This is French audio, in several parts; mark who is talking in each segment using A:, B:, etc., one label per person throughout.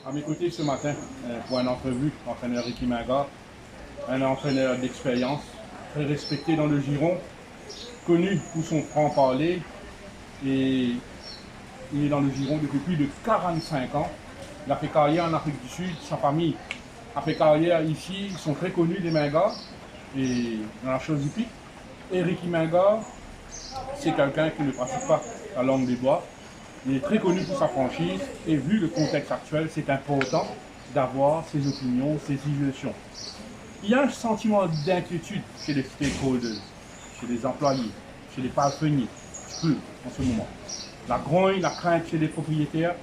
A: À mes côtés ce matin, pour une entrevue, l'entraîneur Ricky Minga, un entraîneur d'expérience, très respecté dans le giron, connu pour son franc-parler, et il est dans le giron depuis plus de 45 ans. Il a fait carrière en Afrique du Sud, sa famille a fait carrière ici, ils sont très connus des Minga, et dans la chose hippique. Et Ricky Minga, c'est quelqu'un qui ne pratique pas la langue des bois. Il est très connu pour sa franchise et vu le contexte actuel, c'est important d'avoir ses opinions, ses suggestions. Il y a un sentiment d'inquiétude chez les stakeholders, chez les employés, chez les palefreniers, en ce moment. La grogne, la crainte chez les propriétaires.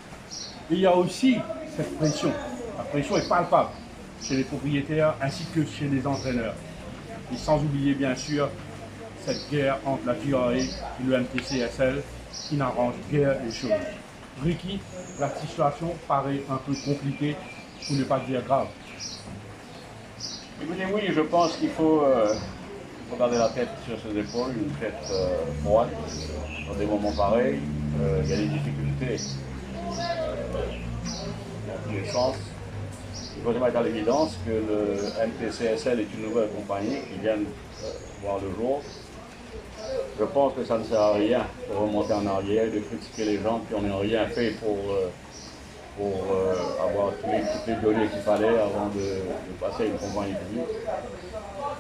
A: Et il y a aussi cette pression. La pression est palpable chez les propriétaires ainsi que chez les entraîneurs. Et sans oublier bien sûr cette guerre entre la GRA et le MTCSL qui n'arrange guère les choses. Ricky, la situation paraît un peu compliquée, pour ne pas dire grave.
B: Écoutez, oui, je pense qu'il faut garder la tête sur ses épaules, une tête froide. Dans des moments pareils, il y a des difficultés dans tous les sens. Il faut se mettre à l'évidence que le MTCSL est une nouvelle compagnie qui vient voir le jour. Je pense que ça ne sert à rien de remonter en arrière, de critiquer les gens qui n'ont rien fait pour avoir toutes les données qu'il fallait avant de passer à une compagnie publique.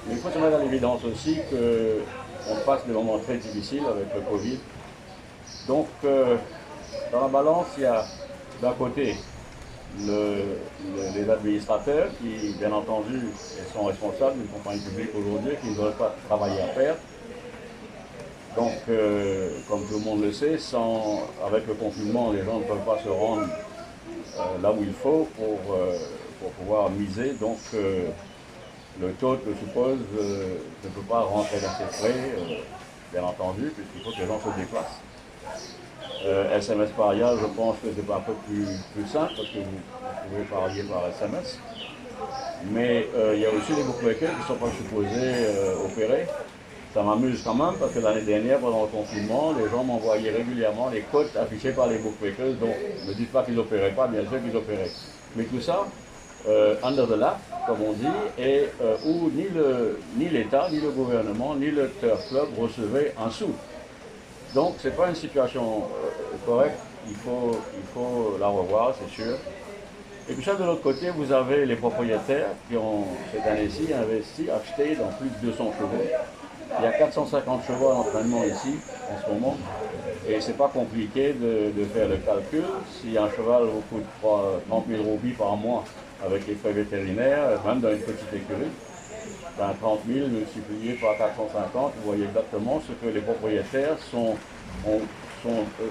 B: Mais il faut se mettre à l'évidence aussi qu'on passe des moments très difficiles avec le Covid. Donc, dans la balance, il y a d'un côté les administrateurs qui, bien entendu, sont responsables d'une compagnie publique aujourd'hui, qui ne veulent pas travailler à perdre. Donc, comme tout le monde le sait, avec le confinement, les gens ne peuvent pas se rendre là où il faut pour pouvoir miser. Donc, le taux, je suppose, ne peut pas rentrer dans ses frais, bien entendu, puisqu'il faut que les gens se déplacent. SMS pariage, je pense que c'est un peu plus simple, parce que vous pouvez parier par SMS. Mais il y a aussi les bookmakers qui ne sont pas supposés opérer. Ça m'amuse quand même parce que l'année dernière, pendant le confinement, les gens m'envoyaient régulièrement les cotes affichées par les bookmakers. Donc, ne me dites pas qu'ils n'opéraient pas, bien sûr qu'ils opéraient. Mais tout ça, under the lap, comme on dit, et où ni l'État, ni le gouvernement, ni le turf club recevaient un sou. Donc, ce n'est pas une situation correcte. Il faut la revoir, c'est sûr. Et puis ça, de l'autre côté, vous avez les propriétaires qui ont, cette année-ci, investi, acheté dans plus de 200 chevaux. Il y a 450 chevaux à l'entraînement ici, en ce moment, et c'est pas compliqué de faire le calcul. Si un cheval vous coûte 30 000 roupies par mois avec les frais vétérinaires, même dans une petite écurie, ben 30 000 multiplié par 450, vous voyez exactement ce que les propriétaires sont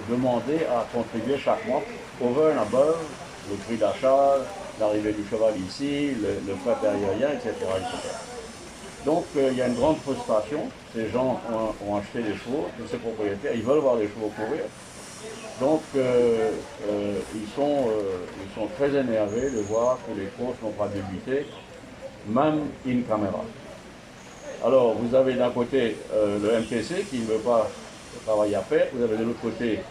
B: demandés à contribuer chaque mois, over and above, le prix d'achat, l'arrivée du cheval ici, le frais aérien, etc., etc. Donc il y a une grande frustration. Ces gens ont acheté des chevaux, tous ces propriétaires, ils veulent voir les chevaux courir. Donc ils sont très énervés de voir que les courses n'ont pas débuté, même in camera. Alors vous avez d'un côté le MTC qui ne veut pas travailler à perdre, vous avez de l'autre côté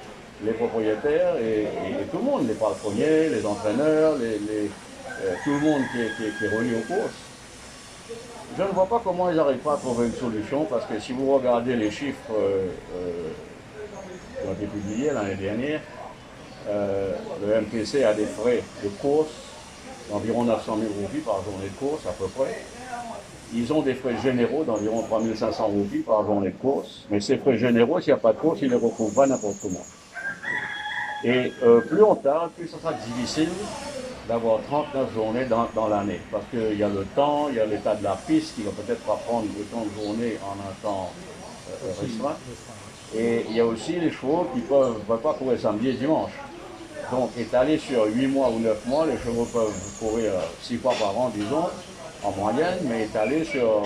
B: les propriétaires et tout le monde, les palefreniers, les entraîneurs, tout le monde qui est relié aux courses. Je ne vois pas comment ils n'arrivent pas à trouver une solution, parce que si vous regardez les chiffres qui ont été publiés l'année dernière, le MPC a des frais de course d'environ 900 000 roupies par journée de course à peu près. Ils ont des frais généraux d'environ 3 500 roupies par journée de course, mais ces frais généraux, s'il n'y a pas de course, ils ne les retrouvent pas n'importe comment. Et plus on tarde, plus ça sera difficile d'avoir 39 journées dans l'année, parce qu'il y a le temps, il y a l'état de la piste qui va peut-être pas prendre autant de journées en un temps restreint, et il y a aussi les chevaux qui ne peuvent pas courir samedi et dimanche. Donc étalé sur 8 mois ou 9 mois, les chevaux peuvent courir 6 fois par an, disons, en moyenne, mais étalé sur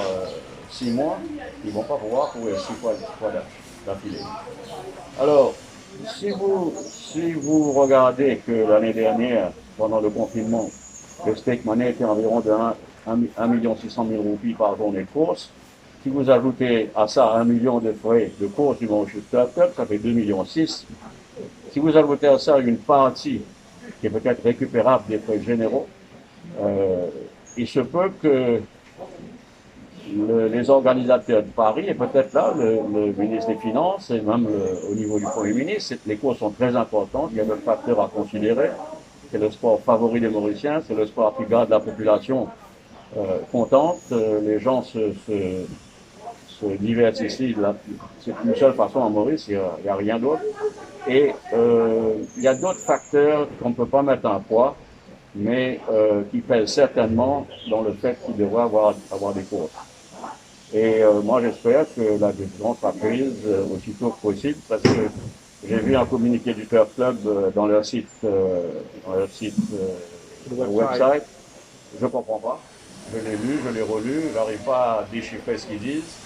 B: 6 mois, ils ne vont pas pouvoir courir 6 fois d'affilée. Alors, si vous regardez que l'année dernière, pendant le confinement, le stake money était environ de 1 600 000 roupies par journée de course, si vous ajoutez à ça 1 million de frais de course du Mauritius Turf Club, ça fait 2,6 millions. Si vous ajoutez à ça une partie qui est peut-être récupérable des frais généraux, il se peut que les organisateurs de Paris, et peut-être là, le ministre des Finances, et même au niveau du Premier ministre, les courses sont très importantes, il y a d'autres facteurs à considérer. C'est le sport favori des Mauriciens, c'est le sport qui garde la population contente, les gens se divertissent ici, c'est une seule façon à Maurice, il n'y a rien d'autre. Et il y a d'autres facteurs qu'on ne peut pas mettre en poids, mais qui pèsent certainement dans le fait qu'il devrait avoir des courses. Et moi j'espère que la décision sera prise aussitôt que possible, parce que j'ai vu un communiqué du Turf Club dans leur site, website. Je ne comprends pas. Je l'ai lu, je l'ai relu, je n'arrive pas à déchiffrer ce qu'ils disent.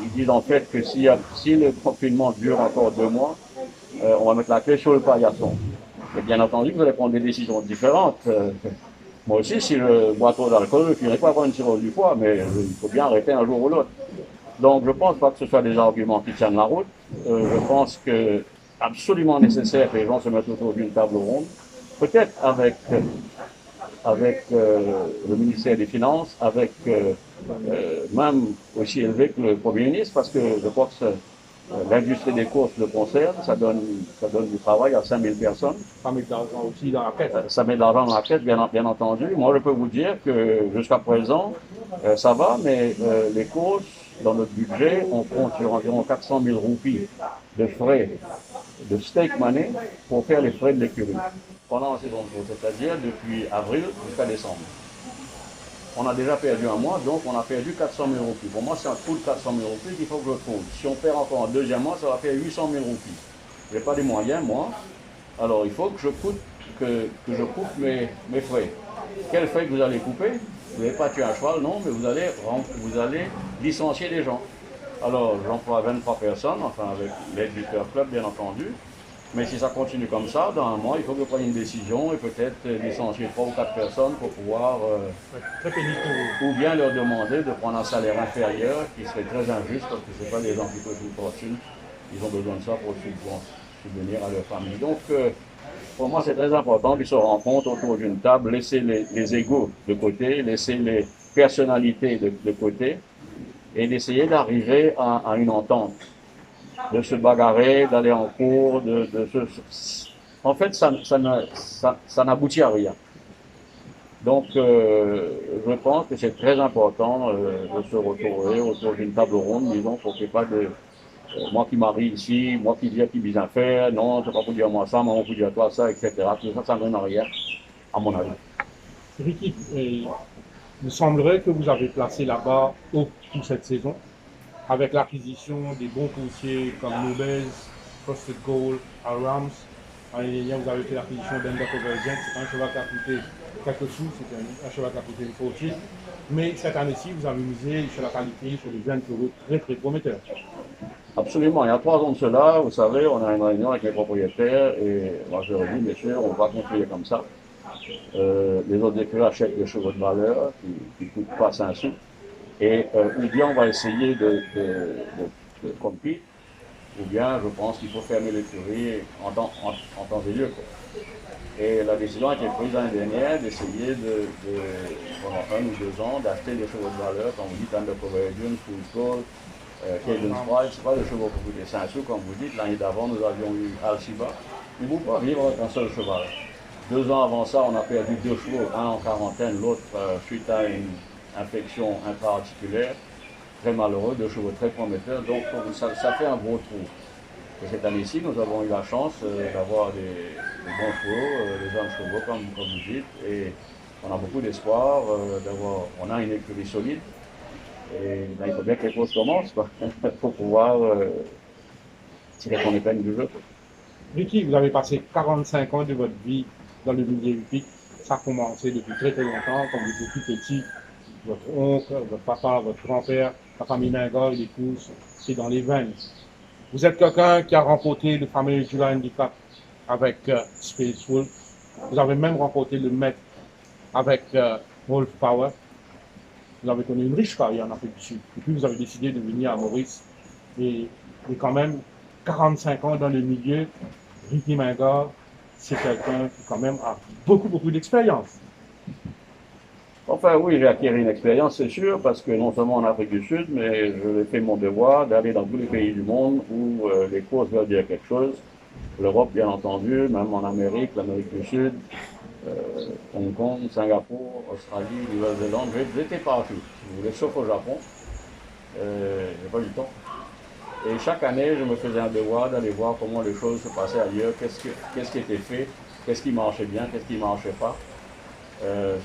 B: Ils disent en fait que si le confinement dure encore 2 mois, on va mettre la clé sur le paillasson. Et bien entendu, vous allez prendre des décisions différentes. Moi aussi, si je bois trop d'alcool, je ne finirai pas avoir une cirrhose du foie, mais il faut bien arrêter un jour ou l'autre. Donc je ne pense pas que ce soit des arguments qui tiennent la route. Je pense que absolument nécessaire que les gens se mettent autour d'une table ronde, peut-être avec le ministère des Finances, avec même aussi élevé que le Premier ministre, parce que je crois que l'industrie des courses le concerne, ça donne du travail à 5000 personnes.
A: Ça met de l'argent aussi dans la caisse.
B: Ça met de l'argent dans la caisse, bien entendu. Moi, je peux vous dire que jusqu'à présent, ça va, mais les courses, dans notre budget, on compte sur environ 400 000 roupies de frais de stake money pour faire les frais de l'écurie pendant la saison de course, c'est-à-dire depuis avril jusqu'à décembre. On a déjà perdu un mois, donc on a perdu 400 000 roupies. Pour moi, c'est un coût de 400 000 roupies qu'il faut que je trouve. Si on perd encore un deuxième mois, ça va faire 800 000 roupies. Je n'ai pas les moyens, moi. Alors, il faut que je coupe mes frais. Quels frais que vous allez couper? Vous n'allez pas tuer un cheval, non, mais vous allez licencier des gens. Alors, j'emploie 23 personnes, enfin avec l'aide du Turf Club, bien entendu. Mais si ça continue comme ça, dans un mois, il faut que je prenne une décision et peut-être licencier 3 ou 4 personnes pour pouvoir, ou bien leur demander de prendre un salaire inférieur, qui serait très injuste, parce que ce n'est pas des gens qui coûtent une fortune. Ils ont besoin de ça pour subvenir à leur famille. Donc, pour moi, c'est très important qu'ils se rencontrent autour d'une table, laisser les égos de côté, laisser les personnalités de côté, et d'essayer d'arriver à une entente, de se bagarrer, d'aller en cours, En fait, ça n'aboutit à rien. Donc, je pense que c'est très important de se retrouver autour d'une table ronde, disons, pour qu'il n'y ait pas de... moi qui m'arrive ici, moi qui dis qui bien faire, non, tu ne vas pas dire moi ça, maman vous dire toi ça, etc. Tout ça, ça ne mène à rien, à mon avis.
A: Ricky, il me semblerait que vous avez placé la barre haut toute cette saison, avec l'acquisition des bons coursiers comme Nubez, Trusted Gold, Arams. L'année dernière, vous avez fait l'acquisition d'Undercover Gent. C'est un cheval qui a coûté quelques sous, c'est un cheval qui a coûté une fortune. Mais cette année-ci, vous avez misé sur la qualité, sur des jeunes chevaux très très prometteurs.
B: Absolument. Il y a 3 ans de cela, vous savez, on a une réunion avec les propriétaires et moi je leur ai dit, messieurs, on va continuer comme ça. Les autres écuries achètent des chevaux de valeur qui ne coûtent pas 5 sous. Et ou bien on va essayer de compter, ou bien je pense qu'il faut fermer l'écurie en temps et lieu. Et la décision a été prise l'année dernière d'essayer pendant 1 ou 2 ans, d'acheter des chevaux de valeur, comme vous dites, Undercover Dunes, Full Gold, Cadence Pride, ce n'est pas des chevaux qui coûtaient 5 sous, comme vous dites. L'année d'avant, nous avions eu Alciba. Il ne peut pas vivre avec un seul cheval. 2 ans avant ça, on a perdu 2 chevaux, un en quarantaine, l'autre suite à une infection intra-articulaire, très malheureux, 2 chevaux très prometteurs, donc ça fait un gros trou. Et cette année-ci, nous avons eu la chance d'avoir des bons chevaux, des jeunes chevaux, comme vous dites, et on a beaucoup d'espoir, on a une écurie solide, et il faut bien que les choses commencent, pour pouvoir tirer son épingle du jeu.
A: Ricky, vous avez passé 45 ans de votre vie dans le milieu hippique. Ça a commencé depuis très très longtemps, quand vous étiez tout petit. Votre oncle, votre papa, votre grand-père, la famille Mingor, les courses, c'est dans les veines. Vous êtes quelqu'un qui a remporté le fameux July Handicap avec Space Wolf. Vous avez même remporté le Met avec Wolf Power. Vous avez connu une riche carrière en Afrique du Sud. Et puis vous avez décidé de venir à Maurice. Et quand même, 45 ans dans le milieu, Ricky Mingor, c'est quelqu'un qui quand même a beaucoup d'expérience.
B: Enfin oui, j'ai acquis une expérience, c'est sûr, parce que non seulement en Afrique du Sud, mais je fait mon devoir d'aller dans tous les pays du monde où les courses veulent dire quelque chose. L'Europe, bien entendu, même en Amérique, l'Amérique du Sud, Hong Kong, Singapour, Australie, Nouvelle-Zélande, j'étais partout, si vous voulez, sauf au Japon. J'ai pas eu le temps. Et chaque année, je me faisais un devoir d'aller voir comment les choses se passaient ailleurs, qu'est-ce qui était fait, qu'est-ce qui marchait bien, qu'est-ce qui ne marchait pas.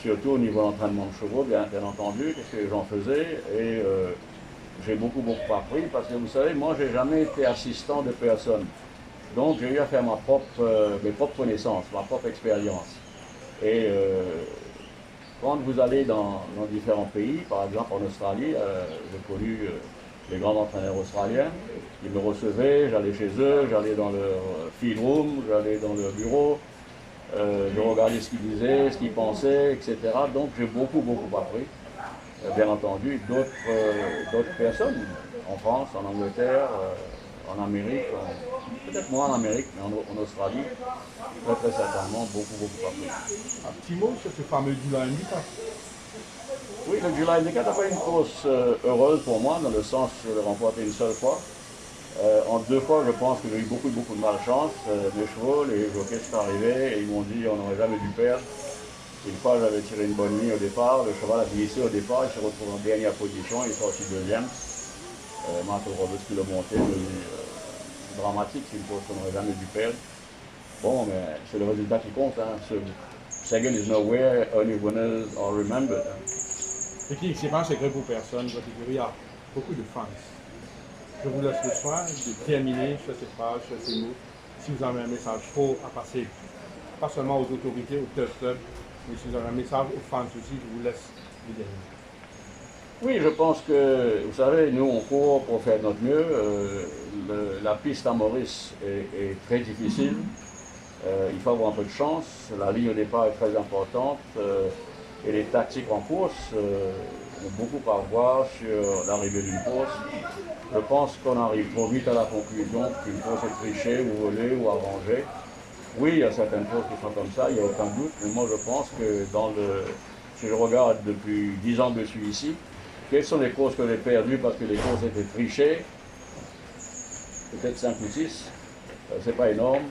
B: Surtout au niveau d'entraînement de chevaux, bien entendu, qu'est-ce que les gens faisaient. Et j'ai beaucoup appris parce que vous savez, moi, j'ai jamais été assistant de personne. Donc, j'ai eu à faire mes propres connaissances, ma propre expérience. Et quand vous allez dans différents pays, par exemple en Australie, j'ai connu les grands entraîneurs australiens. Ils me recevaient, j'allais chez eux, j'allais dans leur field room, j'allais dans leur bureau, je regardais ce qu'ils disaient, ce qu'ils pensaient, etc. Donc j'ai beaucoup appris. Bien entendu, d'autres personnes, en France, en Angleterre, en Amérique, peut-être moins en Amérique, mais en Australie, très certainement beaucoup appris.
A: Un petit mot sur ce fameux July Handicap.
B: Oui, le July Handicap n'a pas une course heureuse pour moi, dans le sens que je l'ai remporté une seule fois. En 2 fois, je pense que j'ai eu beaucoup de malchance. Mes chevaux, les jockeys sont arrivés et ils m'ont dit on n'aurait jamais dû perdre. Une fois, j'avais tiré une bonne ligne au départ, le cheval a glissé au départ, il s'est retrouvé en dernière position, il est sorti deuxième. Marco Robles qui l'a monté, me dit c'est dramatique, c'est une course qu'on n'aurait jamais dû perdre. Bon, mais c'est le résultat qui compte. Hein. Second is nowhere, only winners are remembered.
A: Ce qui est excellent, c'est que pour personne, votre écurie a beaucoup de fans. Je vous laisse le soin de terminer sur cette page, sur ces mots. Si vous avez un message fort à passer, pas seulement aux autorités, aux clubs, mais si vous avez un message aux fans aussi, je vous laisse le dernier.
B: Oui, je pense que, vous savez, nous on court pour faire de notre mieux. La piste à Maurice est très difficile. Il faut avoir un peu de chance. La ligne au départ est très importante. Et les tactiques en course ont beaucoup à voir sur l'arrivée d'une course. Je pense qu'on arrive trop vite à la conclusion qu'une course est trichée ou volée ou arrangée. Oui, il y a certaines courses qui sont comme ça, il n'y a aucun doute. Mais moi je pense que si je regarde depuis 10 ans que je suis ici, quelles sont les courses que j'ai perdues parce que les courses étaient trichées? Peut-être 5 ou 6, c'est pas énorme.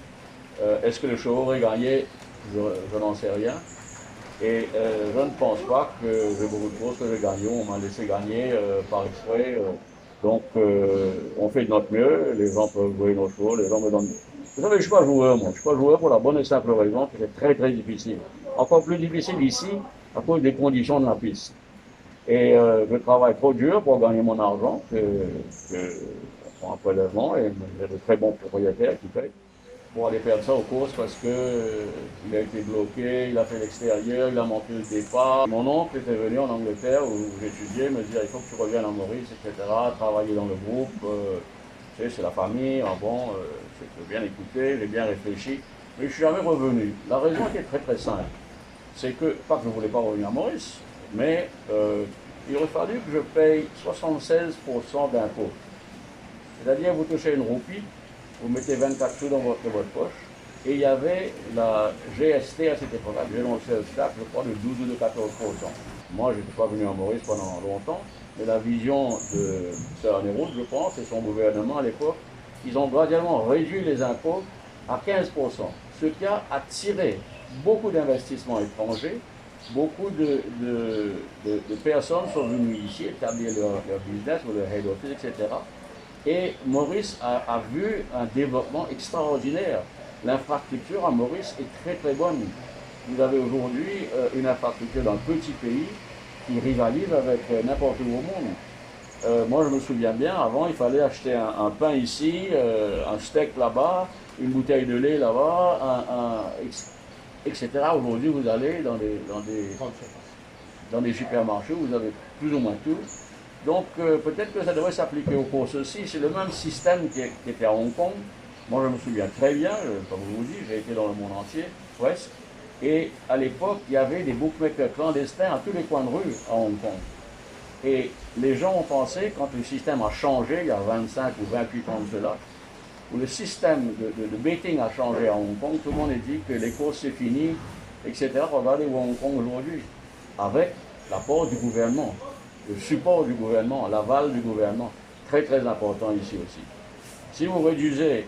B: Est-ce que le chevaux aurait gagné? Je n'en sais rien. Et je ne pense pas que j'ai beaucoup de courses que j'ai gagnées. On m'a laissé gagner par exprès. Donc on fait de notre mieux. Les gens peuvent jouer nos chevaux. Les gens me donnent. Vous savez, je ne suis pas joueur, moi. Je ne suis pas joueur pour la bonne et simple raison que c'est très difficile. Encore plus difficile ici à cause des conditions de la piste. Et je travaille trop dur pour gagner mon argent, que on prend un prélèvement et j'ai de très bons propriétaires qui payent. Pour aller perdre ça aux courses parce que il a été bloqué, il a fait l'extérieur, il a manqué le départ. Mon oncle était venu en Angleterre où j'étudiais, me disait il faut que tu reviennes à Maurice, etc., travailler dans le groupe, tu sais, c'est la famille, bon, j'ai bien écouté, j'ai bien réfléchi, mais je ne suis jamais revenu. La raison était très simple, c'est que, pas que je ne voulais pas revenir à Maurice, mais il aurait fallu que je paye 76% d'impôts. C'est-à-dire vous touchez une roupie, vous mettez 24 sous dans votre poche, et il y avait la GST à cette époque-là, General Sales Tax, je crois, de 12 ou de 14%. Moi, je n'étais pas venu à Maurice pendant longtemps, mais la vision de Sir Néraud, je pense, et son gouvernement à l'époque, ils ont graduellement réduit les impôts à 15%, ce qui a attiré beaucoup d'investissements étrangers. Beaucoup de personnes sont venues ici établir leur business ou leur head office, etc. Et Maurice a vu un développement extraordinaire. L'infrastructure à Maurice est très bonne. Vous avez aujourd'hui une infrastructure d'un petit pays qui rivalise avec n'importe où au monde. Moi, je me souviens bien, avant, il fallait acheter un pain ici, un steak là-bas, une bouteille de lait là-bas, etc. Aujourd'hui, vous allez dans des supermarchés où vous avez plus ou moins tout. Donc peut-être que ça devrait s'appliquer aux courses aussi. C'est le même système qui était à Hong Kong. Moi je me souviens très bien, comme je vous dis, j'ai été dans le monde entier, presque. Et à l'époque, il y avait des bookmakers clandestins à tous les coins de rue à Hong Kong. Et les gens ont pensé, quand le système a changé, il y a 25 ou 28 ans de cela, où le système de betting a changé à Hong Kong, tout le monde a dit que les courses c'est fini, etc. Regardez où Hong Kong aujourd'hui, avec l'apport du gouvernement, le support du gouvernement, l'aval du gouvernement, très très important ici aussi. Si vous réduisez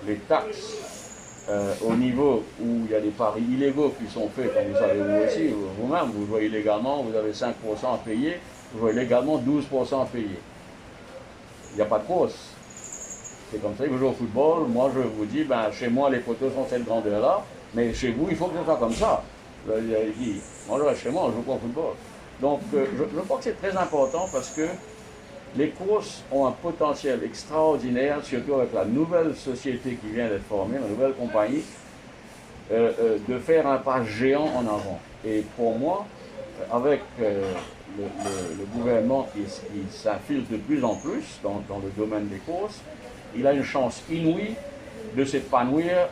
B: les taxes au niveau où il y a des paris illégaux qui sont faits, comme vous savez vous aussi, vous-même, vous jouez illégalement, vous avez 5% à payer, vous jouez légalement 12% à payer. Il n'y a pas de course. C'est comme ça que vous jouez au football. Moi, je vous dis, ben, chez moi, les poteaux sont cette grandeur-là, mais chez vous, il faut que ce soit comme ça. Moi, je reste chez moi, je joue pas au football. Donc, je crois que c'est très important parce que les courses ont un potentiel extraordinaire, surtout avec la nouvelle société qui vient d'être formée, la nouvelle compagnie, de faire un pas géant en avant. Et pour moi, avec le gouvernement qui s'infiltre de plus en plus dans le domaine des courses, il a une chance inouïe de s'épanouir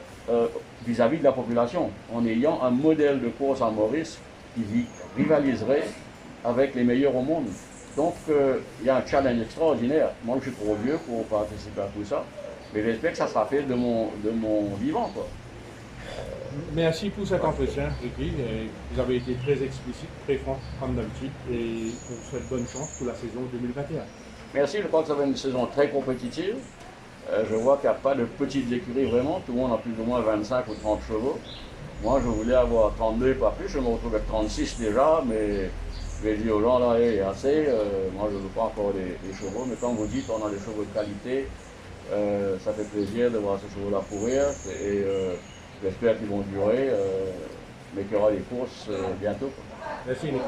B: vis-à-vis de la population, en ayant un modèle de course à Maurice qui rivaliserait avec les meilleurs au monde. Donc, il y a un challenge extraordinaire. Moi, je suis trop vieux pour participer à tout ça, mais j'espère que ça sera fait de mon vivant, quoi.
A: Merci pour cet entretien, Ricky. Vous avez été très explicite, très franc, comme d'habitude, et on vous souhaite bonne chance pour la saison 2021.
B: Merci, je crois que ça va être une saison très compétitive. Je vois qu'il n'y a pas de petites écuries vraiment, tout le monde a plus ou moins 25 ou 30 chevaux. Moi, je voulais avoir 32 et pas plus, je me retrouve avec 36 déjà, mais je vais dire aux gens, là, il y a assez, moi je ne veux pas encore des chevaux, mais comme vous dites, on a des chevaux de qualité, ça fait plaisir de voir ces chevaux-là courir, et j'espère qu'ils vont durer, mais qu'il y aura des courses bientôt.
A: Merci, Nico.